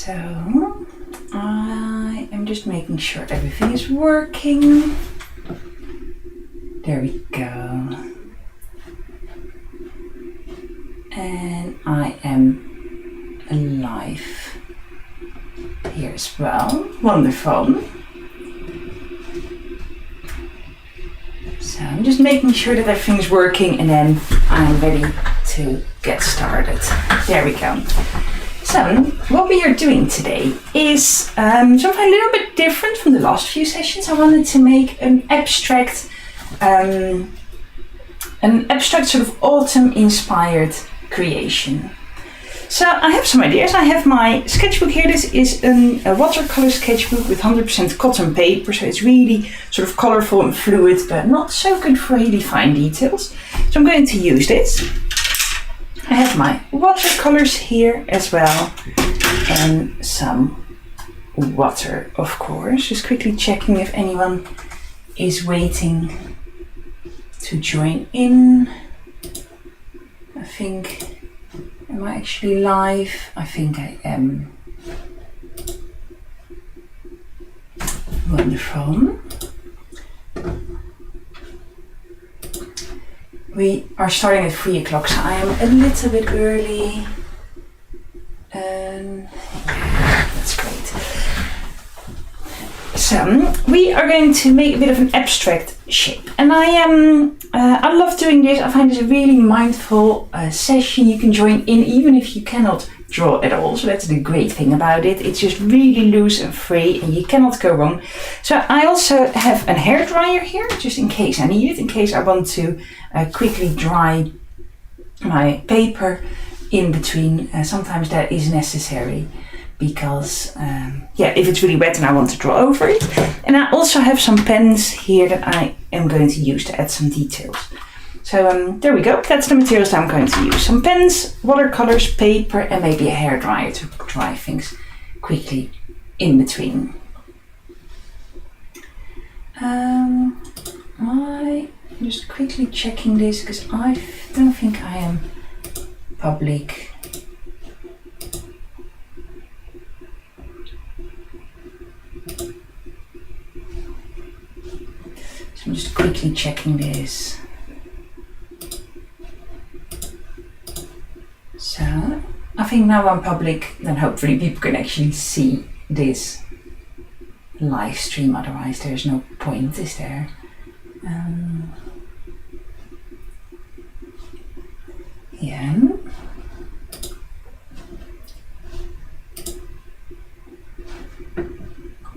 So I am just making sure everything is working. There we go. And I am alive here as well. Wonderful. So I'm just making sure that everything is working and then I'm ready to get started. There we go. So what we are doing today is something a little bit different from the last few sessions. I wanted to make an abstract sort of autumn inspired creation. So I have some ideas. I have my sketchbook here. This is a watercolor sketchbook with 100% cotton paper, so it's really sort of colorful and fluid, but not so good for really fine details. So I'm going to use this. I have my watercolors here as well, and some water, of course. Just quickly checking if anyone is waiting to join in. I think, am I actually live? I think I am. Wonderful. We are starting at 3 o'clock, so I am a little bit early. Yeah, that's great. So we are going to make a bit of an abstract shape, and I love doing this. I find this a really mindful session. You can join in even if you cannot draw at all, so that's the great thing about it. It's just really loose and free and you cannot go wrong. So I also have a hairdryer here just in case I need it, in case I want to quickly dry my paper in between. Sometimes that is necessary because if it's really wet and I want to draw over it. And I also have some pens here that I am going to use to add some details. So there we go, that's the materials that I'm going to use. Some pens, watercolors, paper, and maybe a hairdryer to dry things quickly in between. I'm just quickly checking this because I don't think I am public. So I'm just quickly checking this. So I think now I'm public, then hopefully people can actually see this live stream, otherwise there's no point, is there? Yeah.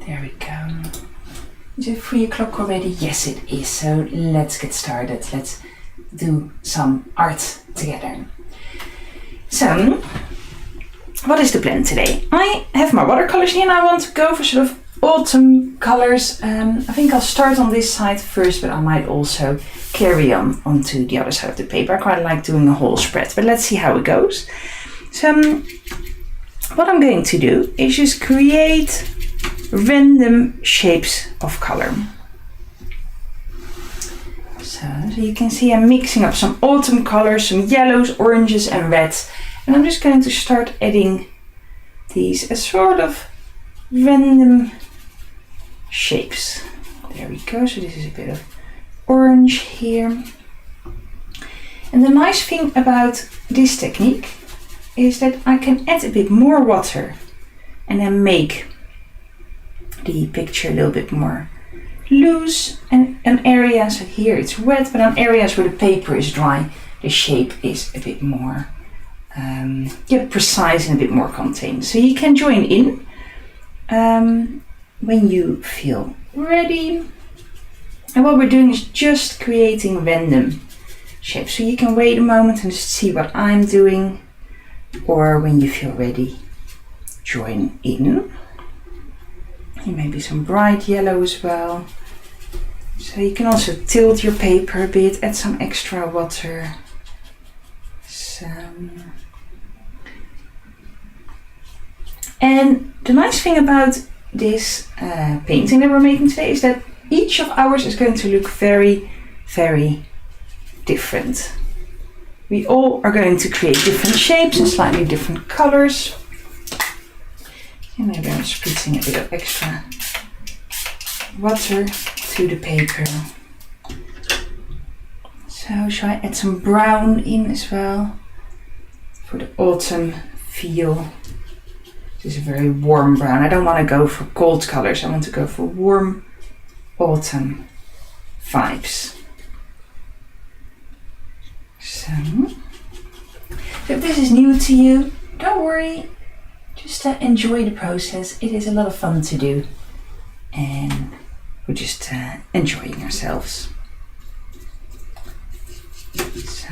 There we go. Is it 3 o'clock already? Yes, it is. So let's get started. Let's do some art together. So, what is the plan today? I have my watercolors here and I want to go for sort of autumn colors. I think I'll start on this side first, but I might also carry on onto the other side of the paper. I quite like doing a whole spread, but let's see how it goes. So, what I'm going to do is just create random shapes of color. So you can see I'm mixing up some autumn colors, some yellows, oranges and reds. And I'm just going to start adding these as sort of random shapes. There we go. So this is a bit of orange here. And the nice thing about this technique is that I can add a bit more water and then make the picture a little bit more loose, and on areas, so here it's wet, but on areas where the paper is dry, the shape is a bit more precise and a bit more contained. So you can join in when you feel ready. And what we're doing is just creating random shapes. So you can wait a moment and just see what I'm doing, or when you feel ready, join in. And maybe some bright yellow as well. So you can also tilt your paper a bit, add some extra water. And the nice thing about this painting that we're making today is that each of ours is going to look very, very different. We all are going to create different shapes and slightly different colors. And maybe I'm spritzing a bit of extra water to the paper. So shall I add some brown in as well for the autumn feel? This is a very warm brown. I don't want to go for cold colors. I want to go for warm autumn vibes. So if this is new to you, don't worry. Just enjoy the process. It is a lot of fun to do. And we're just enjoying ourselves. So,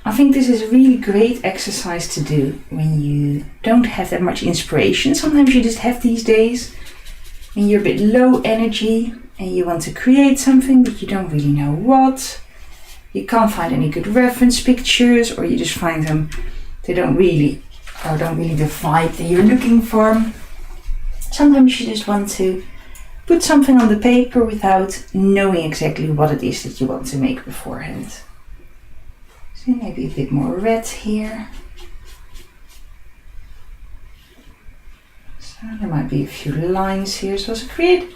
I think this is a really great exercise to do when you don't have that much inspiration. Sometimes you just have these days when you're a bit low energy and you want to create something but you don't really know what. You can't find any good reference pictures, or you just find them, they don't really the vibe that you're looking for. Sometimes you just want to put something on the paper without knowing exactly what it is that you want to make beforehand. So maybe a bit more red here. So there might be a few lines here. So to create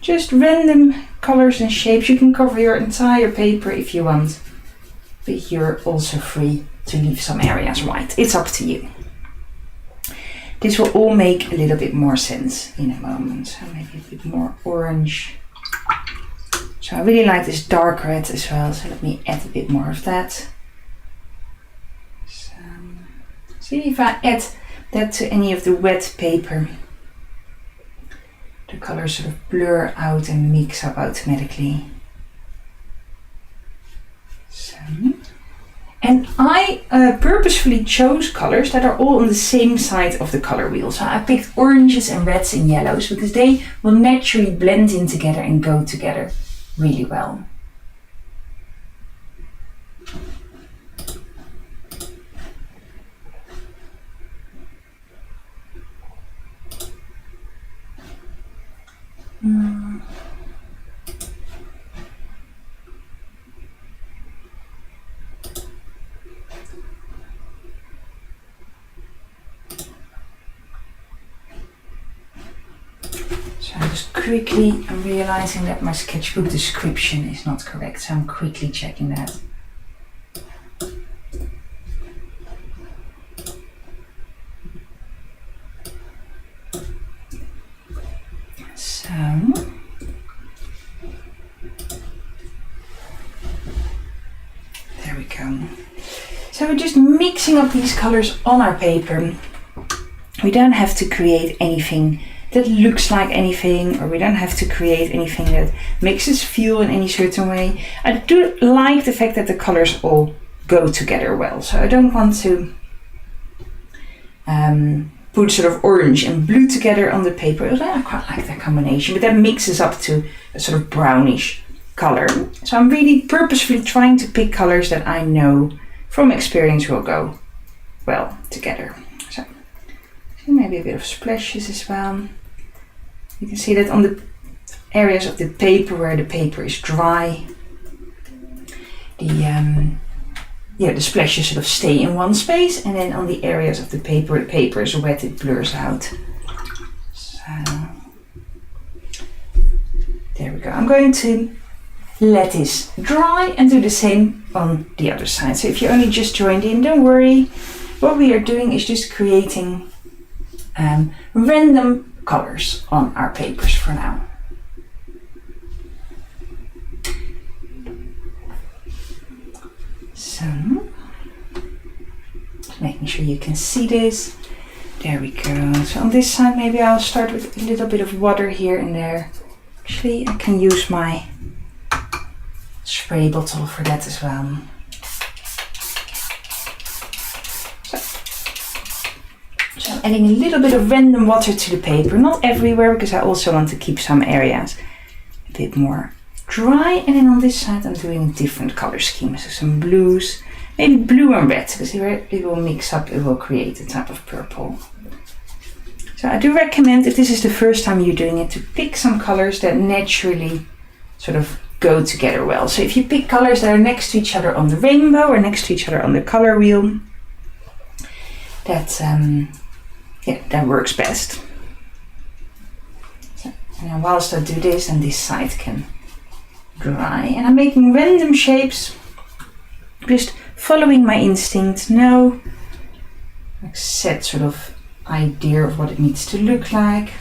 just random colors and shapes. You can cover your entire paper if you want, but you're also free to leave some areas white. It's up to you. This will all make a little bit more sense in a moment. So maybe a bit more orange. So I really like this dark red as well. So let me add a bit more of that. See if I add that to any of the wet paper, the colors sort of blur out and mix up automatically. So, and I purposefully chose colors that are all on the same side of the color wheel. So I picked oranges and reds and yellows because they will naturally blend in together and go together really well. So I'm just quickly, I'm realizing that my sketchbook description is not correct, so I'm quickly checking that. So, there we go. So we're just mixing up these colors on our paper. We don't have to create anything that looks like anything, or we don't have to create anything that makes us feel in any certain way. I do like the fact that the colors all go together well. So I don't want to put sort of orange and blue together on the paper. I quite like that combination, but that mixes up to a sort of brownish color. So I'm really purposefully trying to pick colors that I know from experience will go well together. So maybe a bit of splashes as well. You can see that on the areas of the paper where the paper is dry, the splashes sort of stay in one space, and then on the areas of the paper where the paper is wet, it blurs out. So there we go. I'm going to let this dry and do the same on the other side. So if you only just joined in, don't worry. What we are doing is just creating random colors on our papers for now. So, making sure you can see this. There we go. So on this side, maybe I'll start with a little bit of water here and there. Actually, I can use my spray bottle for that as well. So I'm adding a little bit of random water to the paper, not everywhere, because I also want to keep some areas a bit more dry. And then on this side I'm doing a different color scheme, so some blues, maybe blue and red, because it will mix up, it will create a type of purple. So I do recommend, if this is the first time you're doing it, to pick some colors that naturally sort of go together well. So if you pick colors that are next to each other on the rainbow or next to each other on the color wheel, that works best. And whilst I do this, then this side can dry. And I'm making random shapes, just following my instinct. No set sort of idea of what it needs to look like.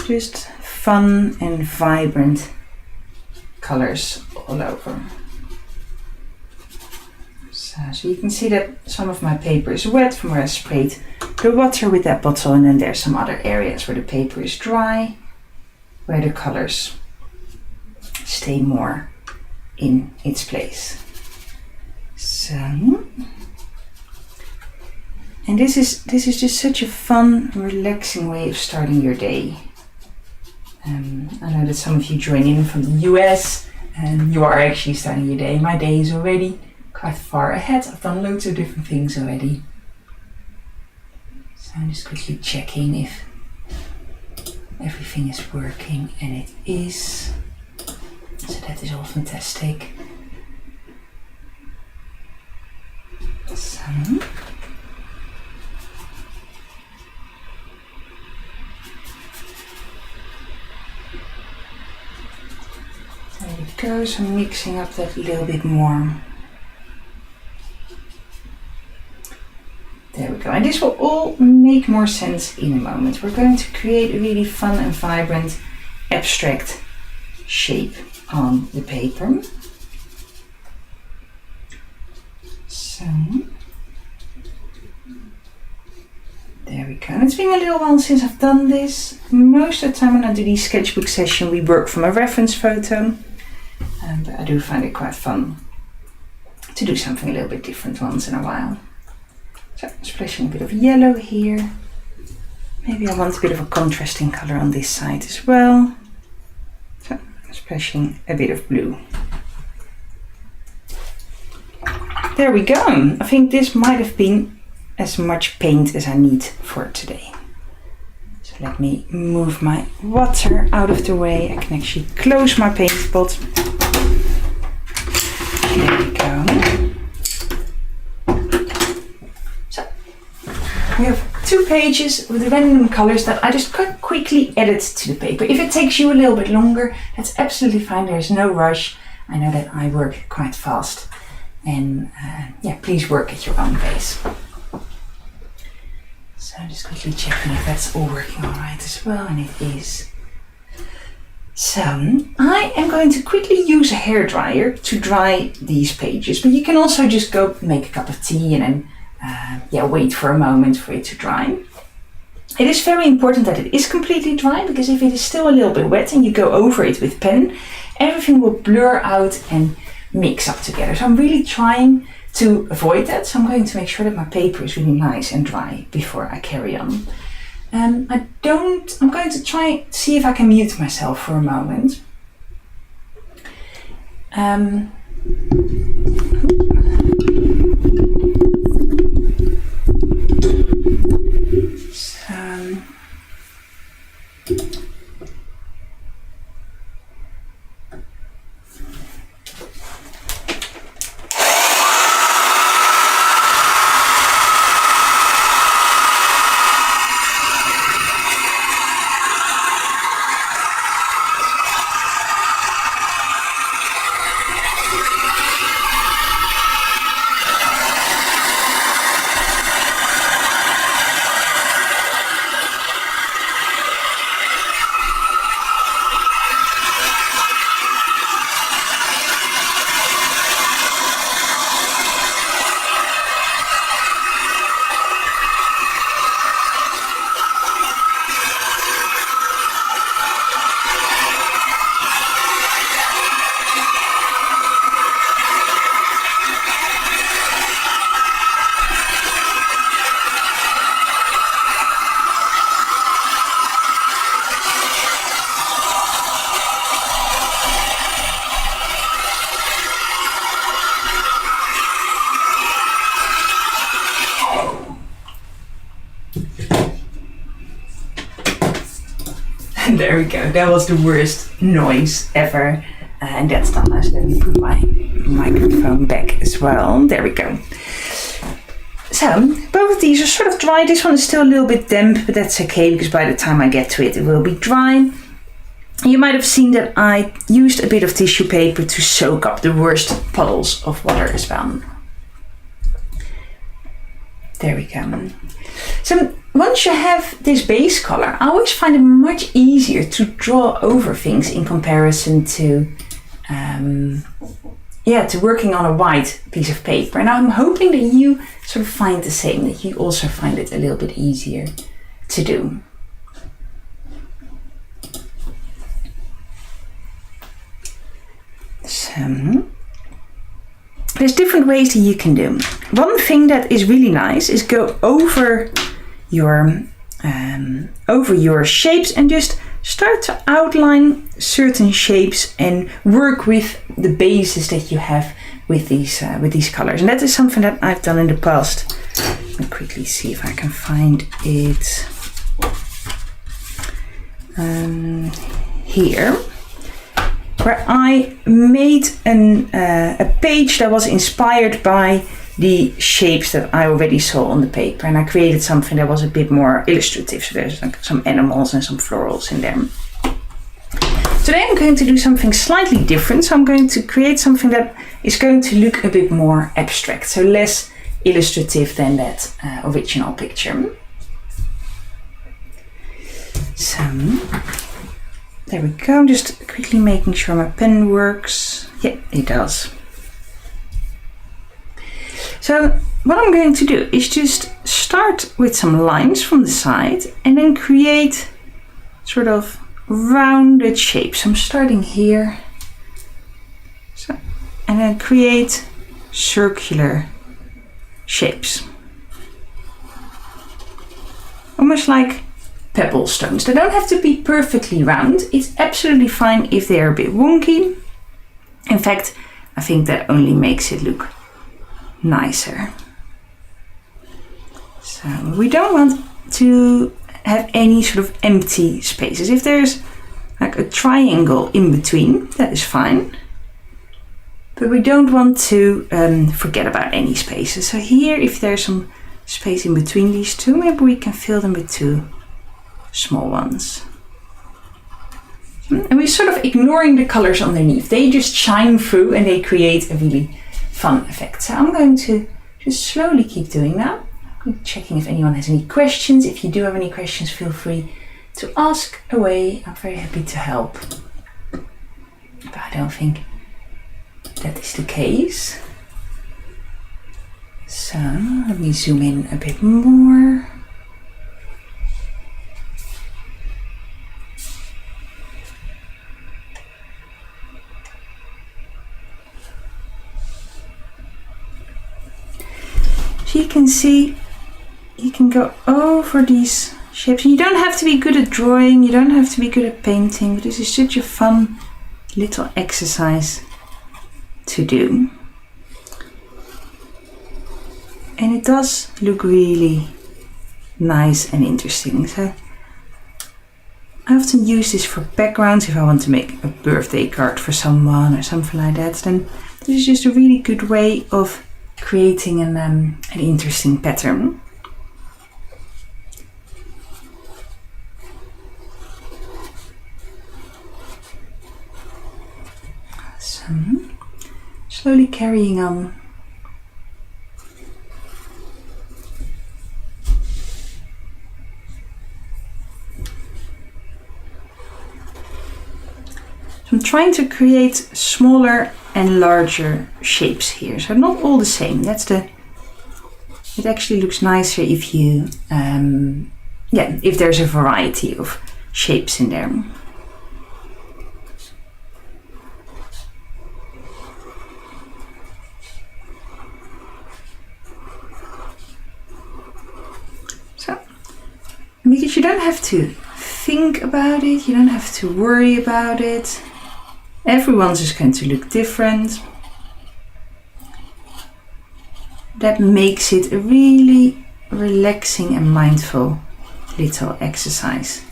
Just fun and vibrant colors all over. So you can see that some of my paper is wet from where I sprayed the water with that bottle, and then there's some other areas where the paper is dry, where the colors stay more in its place. So, and this is just such a fun, relaxing way of starting your day. I know that some of you join in from the US and you are actually starting your day. My day is already quite far ahead. I've done loads of different things already. So I'm just quickly checking if everything is working, and it is. So that is all fantastic. So there it goes. I'm mixing up that a little bit more. There we go. And this will all make more sense in a moment. We're going to create a really fun and vibrant abstract shape on the paper. So there we go. And it's been a little while since I've done this. Most of the time when I do these sketchbook sessions, we work from a reference photo. But I do find it quite fun to do something a little bit different once in a while. So I'm splashing a bit of yellow here. Maybe I want a bit of a contrasting color on this side as well. So I'm splashing a bit of blue. There we go. I think this might have been as much paint as I need for today. So let me move my water out of the way. I can actually close my paint pot. There we go. So we have 2 pages with random colors that I just quite quickly added to the paper. If it takes you a little bit longer, that's absolutely fine. There's no rush. I know that I work quite fast. And yeah, please work at your own pace. So I'm just quickly checking if that's all working all right as well, and it is. So I am going to quickly use a hairdryer to dry these pages, but you can also just go make a cup of tea and then wait for a moment for it to dry. It is very important that it is completely dry, because if it is still a little bit wet and you go over it with pen, everything will blur out and mix up together. So I'm really trying to avoid that. So I'm going to make sure that my paper is really nice and dry before I carry on. I'm going to try to see if I can mute myself for a moment. There we go. That was the worst noise ever. And that's done. Let me put my microphone back as well. There we go. So both of these are sort of dry. This one is still a little bit damp, but that's okay because by the time I get to it, it will be dry. You might have seen that I used a bit of tissue paper to soak up the worst puddles of water as well. There we go. So once you have this base color, I always find it much easier to draw over things in comparison to working on a white piece of paper. And I'm hoping that you sort of find the same, that you also find it a little bit easier to do. So there's different ways that you can do. One thing that is really nice is go over your shapes and just start to outline certain shapes and work with the bases that you have with these colors. And that is something that I've done in the past. Let me quickly see if I can find it here, where I made a page that was inspired by the shapes that I already saw on the paper, and I created something that was a bit more illustrative. So there's like some animals and some florals in there. Today I'm going to do something slightly different. So I'm going to create something that is going to look a bit more abstract, so less illustrative than that original picture. So there we go. I'm just quickly making sure my pen works. Yeah, it does. So what I'm going to do is just start with some lines from the side and then create sort of rounded shapes. I'm starting here. So, and then create circular shapes. Almost like pebble stones. They don't have to be perfectly round. It's absolutely fine if they're a bit wonky. In fact, I think that only makes it look nicer. So we don't want to have any sort of empty spaces. If there's like a triangle in between, that is fine. But we don't want to forget about any spaces. So here, if there's some space in between these two, maybe we can fill them with two small ones. And we're sort of ignoring the colors underneath. They just shine through and they create a really fun effect. So I'm going to just slowly keep doing that. I'm checking if anyone has any questions. If you do have any questions, feel free to ask away. I'm very happy to help. But I don't think that is the case. So let me zoom in a bit more. So you can see, you can go over these shapes. You don't have to be good at drawing, you don't have to be good at painting, but this is such a fun little exercise to do. And it does look really nice and interesting. So I often use this for backgrounds if I want to make a birthday card for someone or something like that. Then this is just a really good way of creating an interesting pattern. So slowly carrying on. So I'm trying to create smaller and larger shapes here. So not all the same. It actually looks nicer if you, if there's a variety of shapes in there. So, because you don't have to think about it, you don't have to worry about it. Everyone's is going to look different. That makes it a really relaxing and mindful little exercise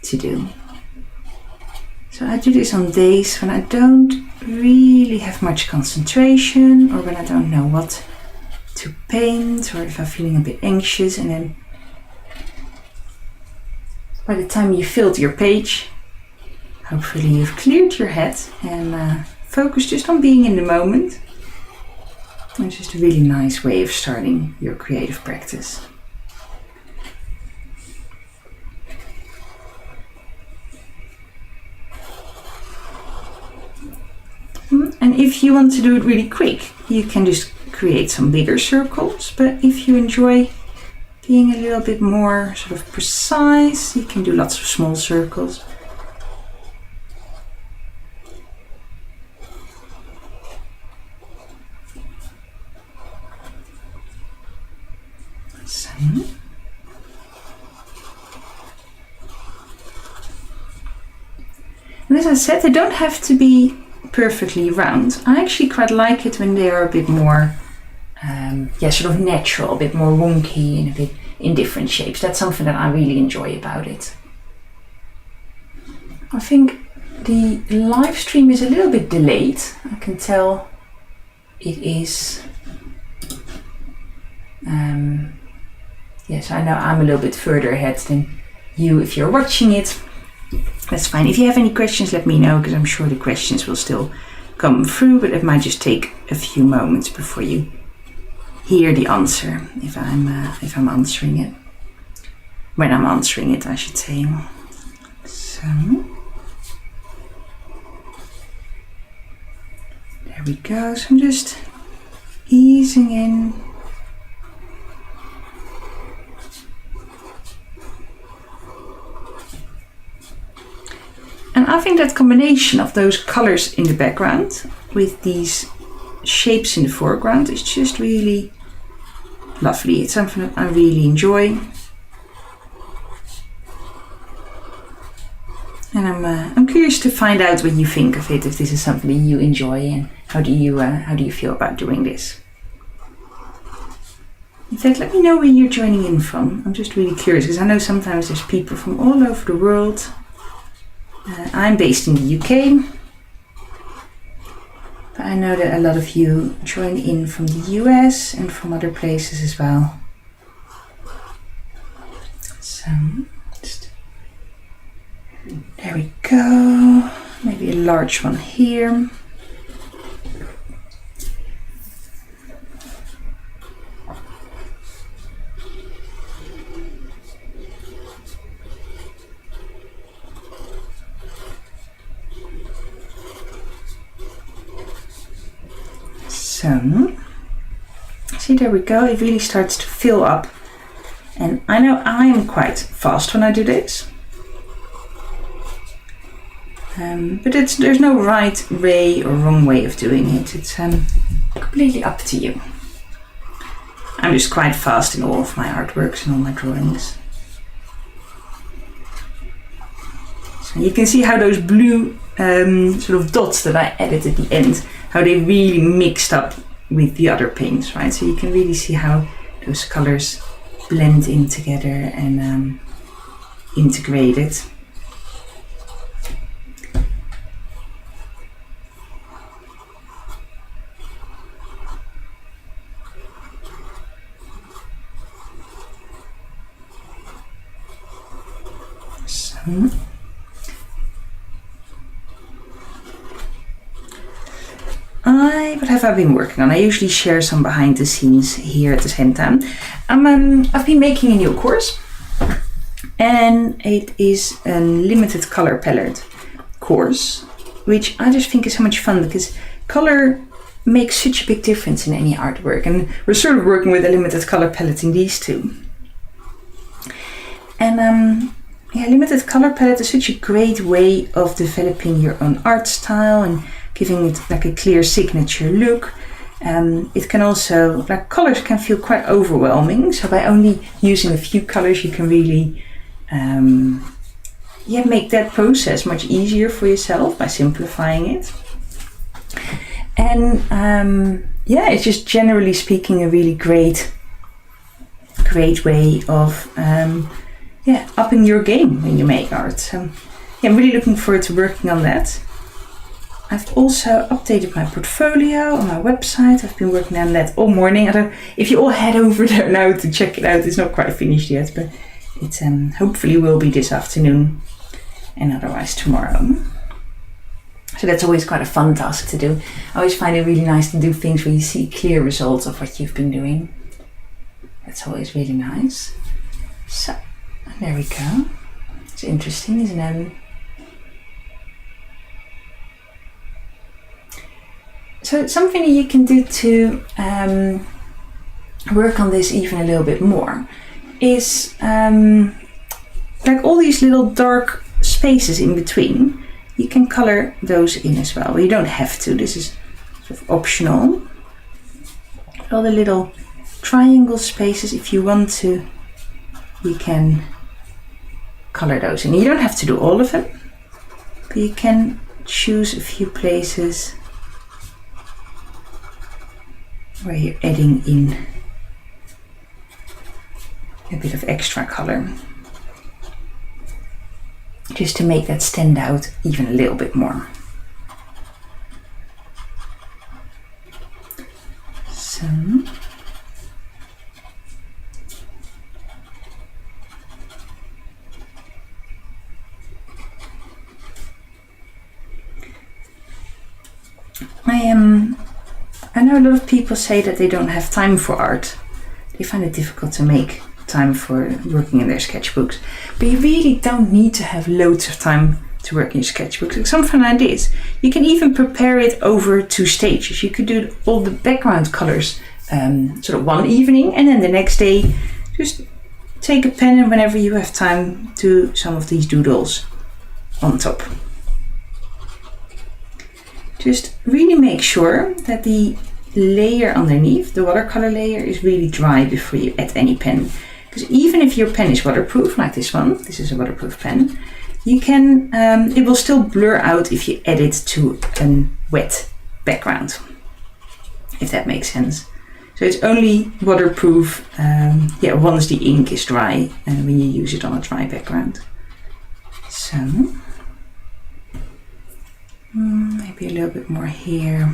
to do. So I do this on days when I don't really have much concentration or when I don't know what to paint, or if I'm feeling a bit anxious, and then by the time you filled your page, hopefully you've cleared your head and focus just on being in the moment. It's just a really nice way of starting your creative practice. And if you want to do it really quick, you can just create some bigger circles, but if you enjoy being a little bit more sort of precise, you can do lots of small circles. So. And as I said, they don't have to be perfectly round. I actually quite like it when they are a bit more sort of natural, a bit more wonky and a bit in different shapes. That's something that I really enjoy about it. I think the live stream is a little bit delayed. I can tell it is. Yes, I know I'm a little bit further ahead than you if you're watching it. That's fine. If you have any questions, let me know, because I'm sure the questions will still come through, but it might just take a few moments before you hear the answer if I'm answering it. When I'm answering it, I should say. So there we go. So I'm just easing in. And I think that combination of those colors in the background with these shapes in the foreground is just really lovely. It's something that I really enjoy. And I'm curious to find out what you think of it, if this is something that you enjoy, and how do you feel about doing this. In fact, let me know where you're joining in from. I'm just really curious, because I know sometimes there's people from all over the world. I'm based in the UK, but I know that a lot of you join in from the US and from other places as well. So, there we go. Maybe a large one here. So, see, there we go. It really starts to fill up, and I know I am quite fast when I do this. But there's no right way or wrong way of doing it. It's completely up to you. I'm just quite fast in all of my artworks and all my drawings. So you can see how those blue sort of dots that I added at the end, how they really mixed up with the other paints, right? So you can really see how those colors blend in together and integrate it. So, what have I been working on? I usually share some behind the scenes here at the same time. I've been making a new course, and it is a limited color palette course, which I just think is so much fun because color makes such a big difference in any artwork, and we're sort of working with a limited color palette in these two. And limited color palette is such a great way of developing your own art style and giving it like a clear signature look. It can also, like, colors can feel quite overwhelming, so by only using a few colors you can really make that process much easier for yourself by simplifying it. And it's just generally speaking a really great way of upping your game when you make art. So I'm really looking forward to working on that. I've also updated my portfolio on my website. I've been working on that all morning. I don't, if you all head over there now to check it out, it's not quite finished yet, but it hopefully will be this afternoon and otherwise tomorrow. So that's always quite a fun task to do. I always find it really nice to do things where you see clear results of what you've been doing. That's always really nice. So, there we go. It's interesting, isn't it? So something that you can do to work on this even a little bit more is like all these little dark spaces in between, you can color those in as well. You don't have to, this is sort of optional. All the little triangle spaces, if you want to, you can color those in. You don't have to do all of them, but you can choose a few places where you're adding in a bit of extra color, just to make that stand out even a little bit more. So I know a lot of people say that they don't have time for art. They find it difficult to make time for working in their sketchbooks. But you really don't need to have loads of time to work in your sketchbooks. Like something like this. You can even prepare it over 2 stages. You could do all the background colors sort of one evening, and then the next day just take a pen and whenever you have time do some of these doodles on top. Just really make sure that the layer underneath, the watercolor layer, is really dry before you add any pen. Because even if your pen is waterproof, like this one, this is a waterproof pen, you can, it will still blur out if you add it to a wet background, if that makes sense. So it's only waterproof once the ink is dry and when you use it on a dry background. So maybe a little bit more here.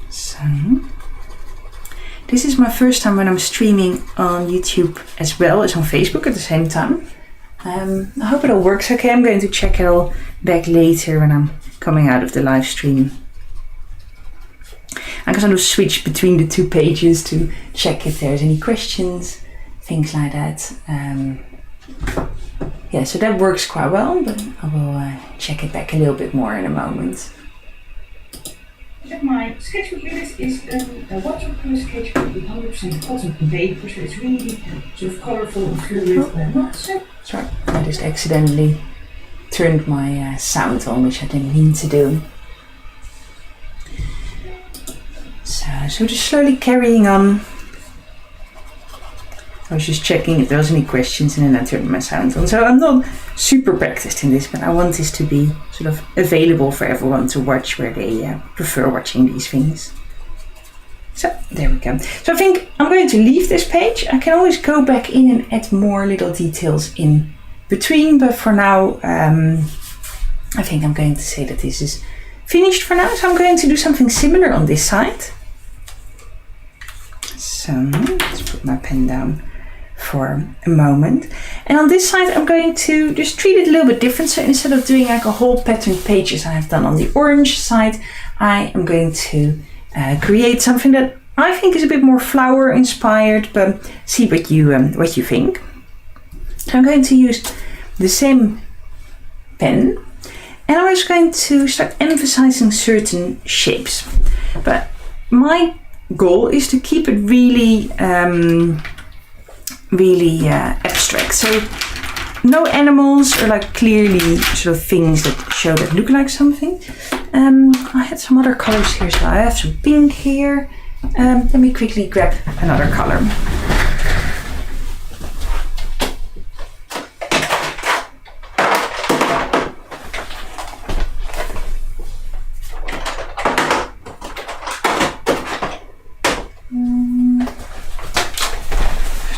So this is my first time when I'm streaming on YouTube as well as on Facebook at the same time. I hope it all works okay. I'm going to check it all back later when I'm coming out of the live stream. I'm going to switch between the 2 pages to check if there's any questions, things like that. Yeah, so that works quite well, but I will check it back a little bit more in a moment. My sketchbook unit is a watercolor sketchbook with 100% cotton paper, so it's really sort of colourful and fluid. Sorry, I just accidentally turned my sound on, which I didn't mean to do. So just slowly carrying on. I was just checking if there was any questions and then I turned my sound on. So I'm not super practiced in this, but I want this to be sort of available for everyone to watch where they prefer watching these things. So there we go. So I think I'm going to leave this page. I can always go back in and add more little details in between, but for now I think I'm going to say that this is finished for now. So I'm going to do something similar on this side. So let's put my pen down for a moment. And on this side I'm going to just treat it a little bit different. So instead of doing like a whole pattern page as I have done on the orange side, I am going to create something that I think is a bit more flower inspired, but see what you think. So I'm going to use the same pen and I'm just going to start emphasizing certain shapes. But my goal is to keep it really abstract. So no animals or like clearly sort of things that look like something. I had some other colors here, so I have some pink here. Let me quickly grab another color.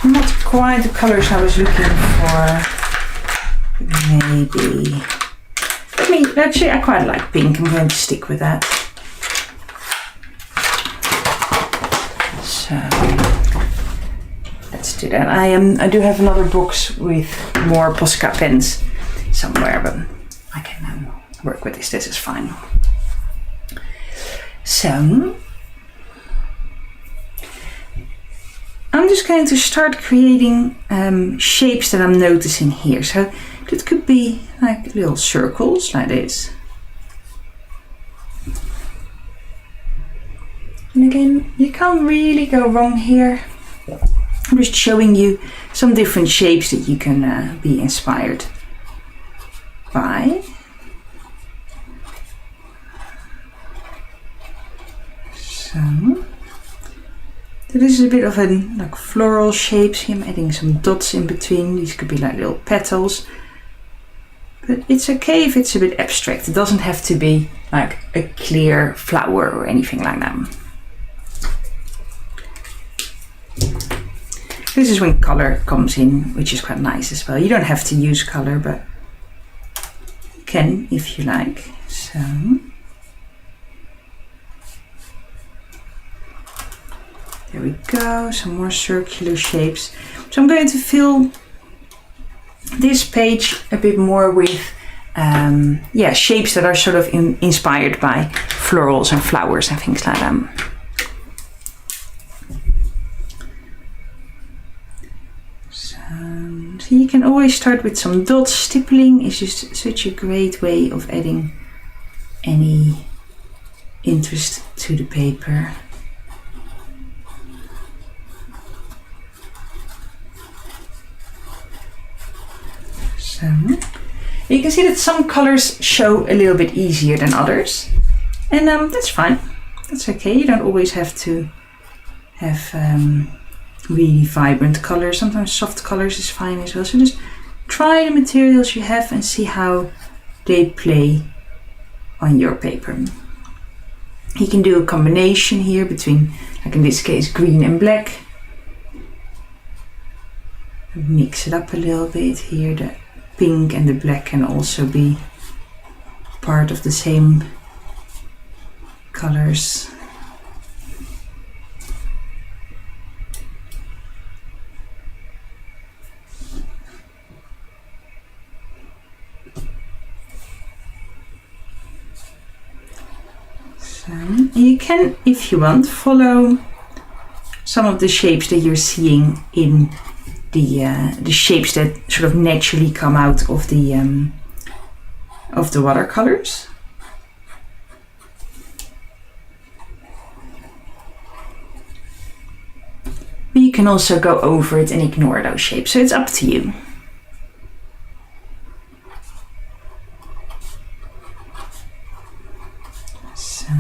Not quite the colors I was looking for. Maybe. Actually, I quite like pink. I'm going to stick with that. So let's do that. I do have another box with more Posca pens somewhere, but I can work with this. This is fine. So I'm just going to start creating shapes that I'm noticing here. So it could be like little circles like this. And again, you can't really go wrong here. I'm just showing you some different shapes that you can be inspired by. So this is a bit of a like floral shapes here. I'm adding some dots in between. These could be like little petals. But it's okay if it's a bit abstract. It doesn't have to be like a clear flower or anything like that. This is when color comes in, which is quite nice as well. You don't have to use color, but you can if you like. So there we go, some more circular shapes. So I'm going to fill this page a bit more with shapes that are sort of inspired by florals and flowers and things like that. So you can always start with some dots. Stippling is just such a great way of adding any interest to the paper. So you can see that some colors show a little bit easier than others, and that's fine. That's okay. You don't always have to have really vibrant colors. Sometimes soft colors is fine as well. So just try the materials you have and see how they play on your paper. You can do a combination here between, like in this case, green and black. Mix it up a little bit here. The pink and the black can also be part of the same colors. So you can, if you want, follow some of the shapes that you're seeing in the shapes that sort of naturally come out of the watercolors. But you can also go over it and ignore those shapes, so it's up to you. So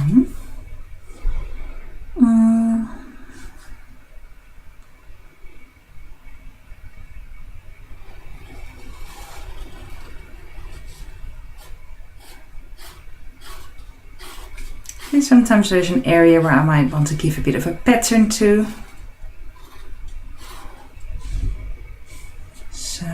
and sometimes there's an area where I might want to give a bit of a pattern to. So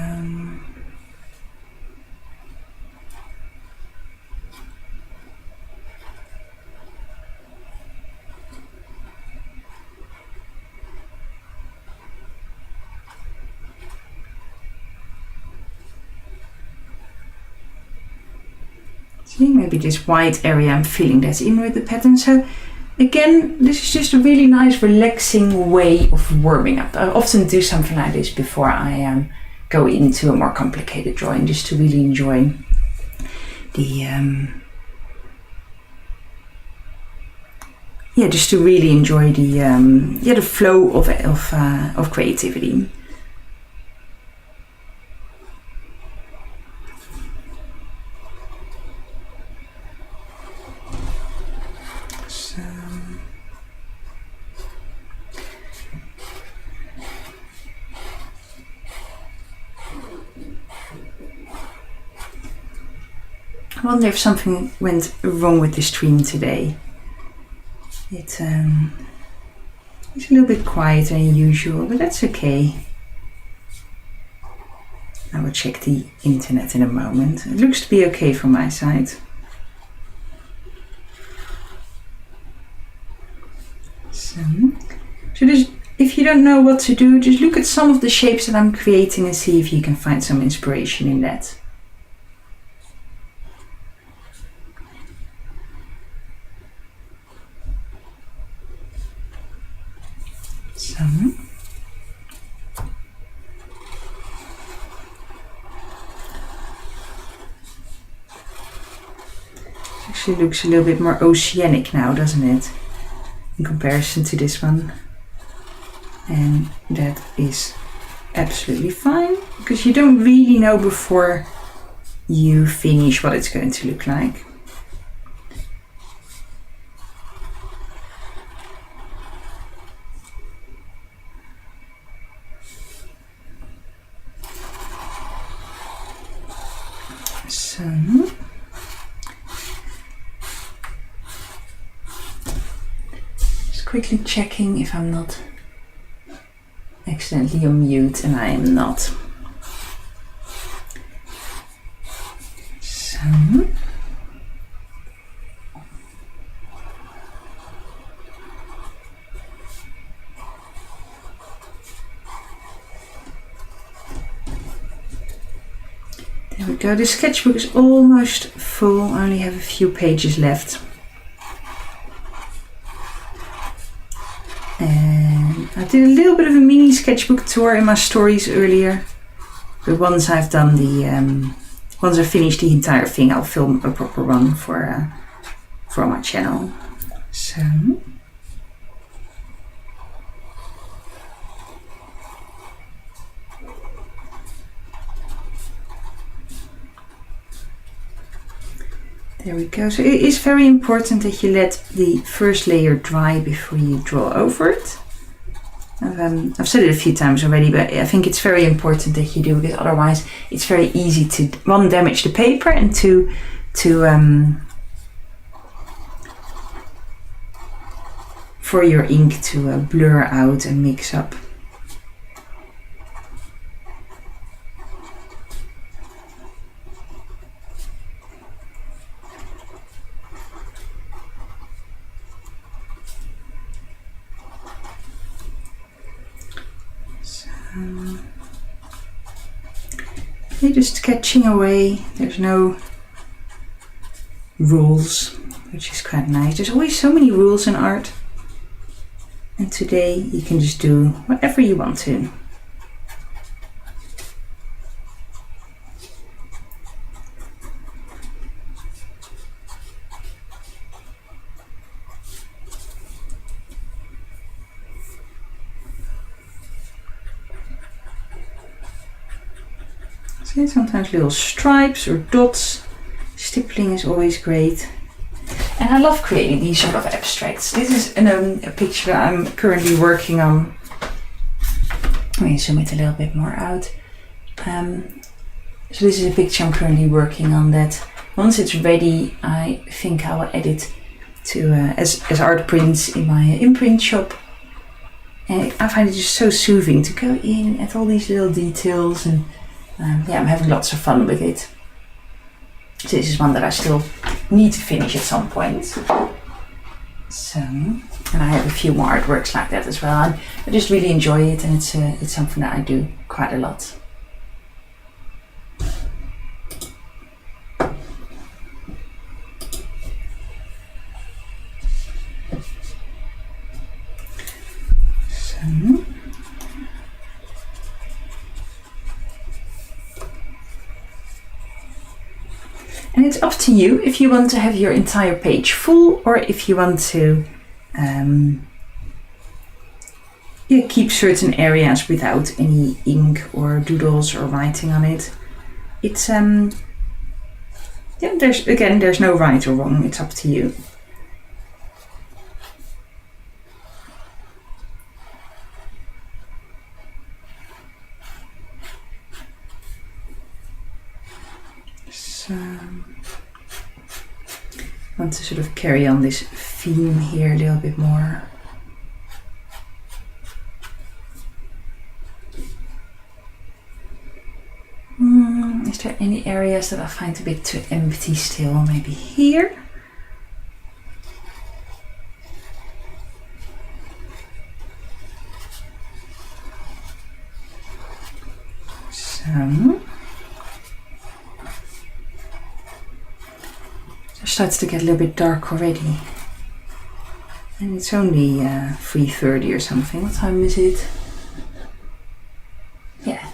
see, maybe this white area I'm filling that in with the pattern. So again, this is just a really nice relaxing way of warming up. I often do something like this before I go into a more complicated drawing, just to really enjoy the just to really enjoy the flow of creativity. I wonder if something went wrong with the stream today. It's a little bit quieter than usual, but that's okay. I will check the internet in a moment. It looks to be okay from my side. So just, if you don't know what to do, just look at some of the shapes that I'm creating and see if you can find some inspiration in that. So. Actually looks a little bit more oceanic now, doesn't it? In comparison to this one. And that is absolutely fine, because you don't really know before you finish what it's going to look like. So just quickly checking if I'm not accidentally on mute, and I am not. So there we go. The sketchbook is almost full. I only have a few pages left. And I did a little bit of a mini sketchbook tour in my stories earlier. But once I've done the, once I've finished the entire thing, I'll film a proper one for my channel. So. There we go. So it is very important that you let the first layer dry before you draw over it. I've said it a few times already, but I think it's very important that you do, because otherwise it's very easy to, one, damage the paper, and two, for your ink to blur out and mix up. You're just sketching away. There's no rules, which is quite nice. There's always so many rules in art, and today you can just do whatever you want to. Sometimes little stripes or dots. Stippling is always great. And I love creating these sort of abstracts. This is a picture that I'm currently working on. Let me zoom it a little bit more out. So this is a picture I'm currently working on that once it's ready, I think I will add it to as art prints in my imprint shop. And I find it just so soothing to go in at all these little details, and yeah, I'm having lots of fun with it. So this is one that I still need to finish at some point. So, and I have a few more artworks like that as well. And I just really enjoy it, and it's something that I do quite a lot. And it's up to you if you want to have your entire page full, or if you want to keep certain areas without any ink or doodles or writing on it. It's there's no right or wrong, it's up to you. So I want to sort of carry on this theme here a little bit more. Is there any areas that I find a bit too empty still? Maybe here. So it starts to get a little bit dark already. And it's only 3:30 or something. What time is it? Yeah,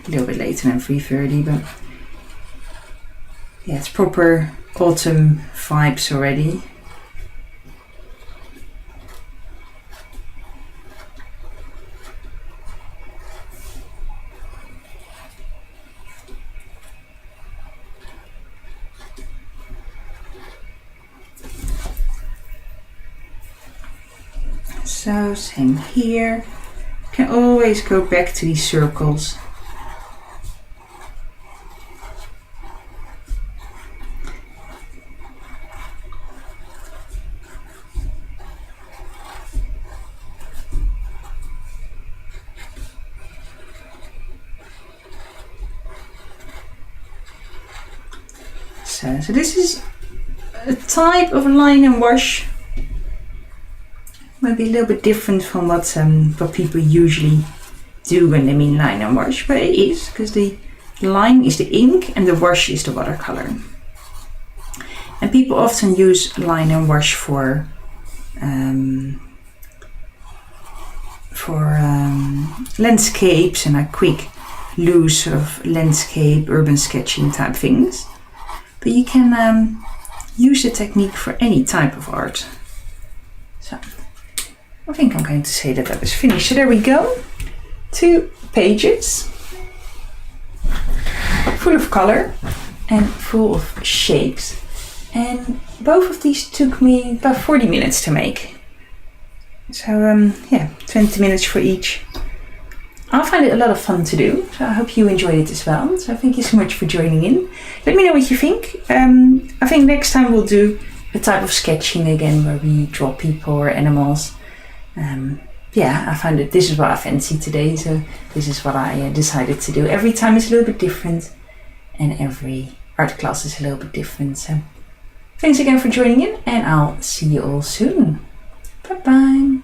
a little bit later than 3:30, but yeah, it's proper autumn vibes already. So same here. Can always go back to these circles. So this is a type of line and wash. Maybe a little bit different from what people usually do when they mean line and wash, but it is, because the line is the ink and the wash is the watercolor. And people often use line and wash for landscapes and a quick loose sort of landscape, urban sketching type things. But you can use the technique for any type of art. So I think I'm going to say that was finished. So there we go. 2 pages full of color and full of shapes. And both of these took me about 40 minutes to make. So yeah, 20 minutes for each. I find it a lot of fun to do, so I hope you enjoyed it as well. So thank you so much for joining in. Let me know what you think. I think next time we'll do a type of sketching again where we draw people or animals. Yeah, I find that this is what I fancy today, so this is what I decided to do. Every time is a little bit different and every art class is a little bit different. So thanks again for joining in and I'll see you all soon. Bye bye.